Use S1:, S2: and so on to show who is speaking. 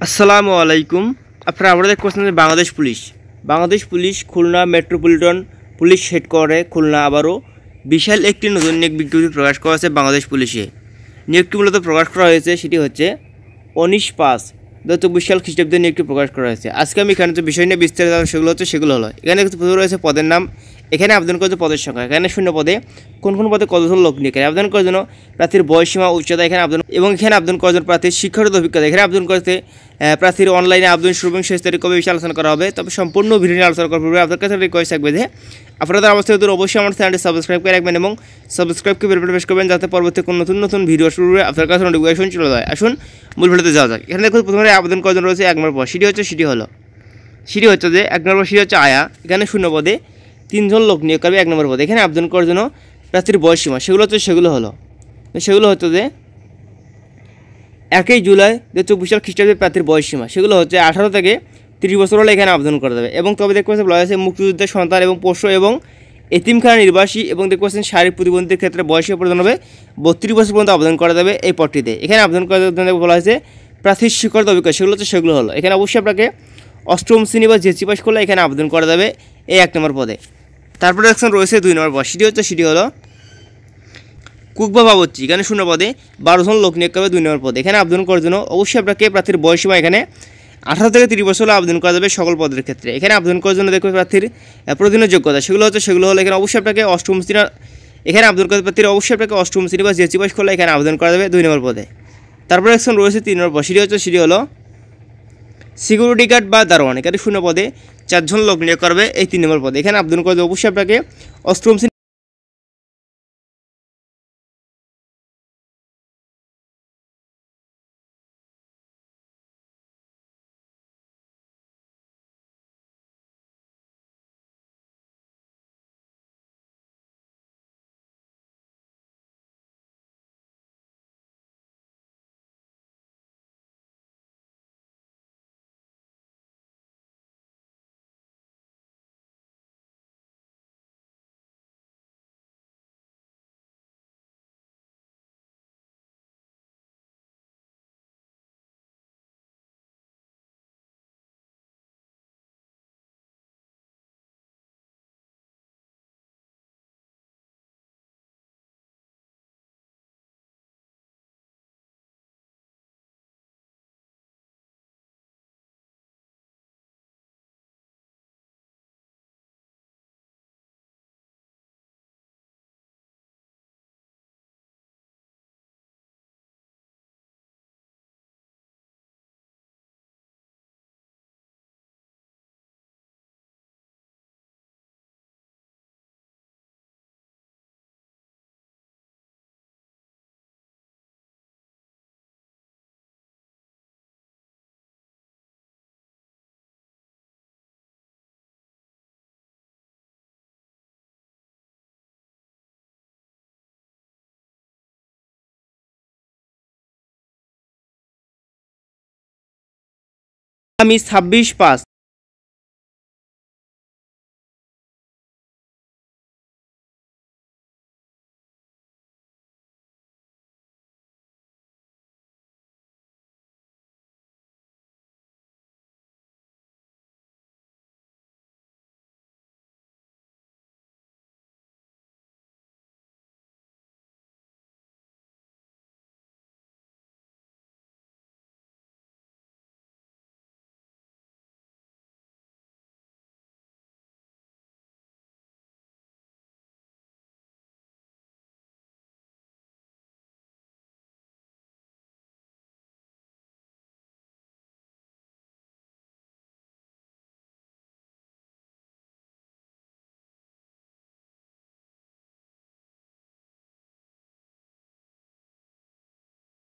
S1: আসসালামু আলাইকুম। আপনারা আমাদের করছেন যে Bangladesh police Khulna metropolitan police হেডকোয়ার্টারে খুলনা আবারও বিশাল একটি নতুন নিয়োগ বিজ্ঞপ্তি প্রকাশ করা হয়েছে বাংলাদেশ পুলিশে। নিয়োগটি মূলত প্রকাশ করা হয়েছে সেটি হচ্ছে 19/5/2024 সাল খ্রিস্টাব্দে নিয়োগটি প্রকাশ করা হয়েছে। আজকে আমি এখানে যে বিষয় নিয়ে বিস্তারিত সেগুলো হলো এখানে প্রথমে রয়েছে পদের নাম, এখানে আবেদন করার পদের সংখ্যা, এখানে শূন্য পদে কোন পদে কতজন লোক নিয়োগ করে আবেদন করার জন্য প্রার্থীর বয়সসীমা, উচ্চতা, এখানে আবেদন করার জন্য প্রার্থীর শিক্ষাগত অভিজ্ঞতা, এখানে আবেদন করতে প্রার্থীর অনলাইনে আবেদন শুরু এবং শেষ তারিখ কবে বিষয়ে আলোচনা করা হবে। তবে সম্পূর্ণ ভিডিও নিয়ে আলোচনা করার পূর্বে আপনার কাছে রিকোয়েস্ট থাকবে যে আপনাদের অবশ্যই অবশ্যই আমার চ্যানেলটি সাবস্ক্রাইব করে রাখবেন এবং সাবস্ক্রাইবকে বেল বাটনে প্রেস করবেন যাতে পরবর্তী কোনো নতুন ভিডিও শুরু হয়ে আপনার কাছে নোটিফিকেশন চলে যায়। আসুন মূল ভিডিওতে যাওয়া যাক। এখানে দেখুন প্রথমে আবেদন করার জন্য রয়েছে 1 নম্বর পদ, সেটি হচ্ছে যে 1 নম্বর সিটি হচ্ছে আয়া, এখানে শূন্য পদে 3 জন লোক নিয়োগ করবে 1 নম্বর পদে। এখানে আবেদন করার জন্য প্রার্থীর বয়সসীমা সেগুলো হচ্ছে যে 1 জুলাই 2024 সাল খ্রিস্টাব্দের প্রার্থীর বয়সসীমা সেগুলো হচ্ছে 18 থেকে 30 বছর হলে এখানে আবেদন করা যাবে। এবং তবে দেখতে পাচ্ছেন বলা হয়েছে মুক্তিযুদ্ধের সন্তান এবং পোষ্য এবং এতিমখানা নির্বাসী এবং দেখতে পাচ্ছেন শারীরিক প্রতিবন্ধীদের ক্ষেত্রে বয়সের প্রয়োজন হবে 32 বছর পর্যন্ত আবেদন করা যাবে এই পদটিতে। এখানে আবেদন করার জন্য বলা হয়েছে প্রার্থীর শিক্ষাগত অভিজ্ঞতা সেগুলো হলো এখানে অবশ্যই আপনাকে অষ্টম শ্রেণী বা জেসি পাস করলে এখানে আবেদন করা যাবে এই 1 নম্বর পদে। তারপরে দেখছেন রয়েছে 2 নম্বর পদ, সেটি হলো কুক বা বাবুর্চি, এখানে শূন্য পদে 12 জন লোক নিয়োগ করবে 2 নম্বর পদে। এখানে আবেদন করার জন্য অবশ্যই আপনাকে প্রার্থীর বয়সসীমা এখানে 18 থেকে 30 বছর হলে আবেদন করা যাবে সকল পদের ক্ষেত্রে। এখানে আবেদন করার জন্য দেখবে প্রার্থীর প্রয়োজনীয় যোগ্যতা সেগুলো হলো এখানে অবশ্যই আপনাকে অষ্টম শ্রেণী, এখানে আবেদন করার প্রার্থীর অবশ্যই আপনাকে অষ্টম শ্রেণী বা জেসি পাস করলে এখানে আবেদন করা যাবে 2 নম্বর পদে। তারপরে একজন রয়েছে 3 নম্বর পদ, সেটি হলো সিকিউরিটি গার্ড বা দারোয়ান, এখানে শূন্য পদে 4 জন লোক নিয়োগ করবে এই 3 নম্বর পদে। এখানে আবেদন করতে অবশ্যই আপনাকে অষ্টম শ্রেণী আমি 26/5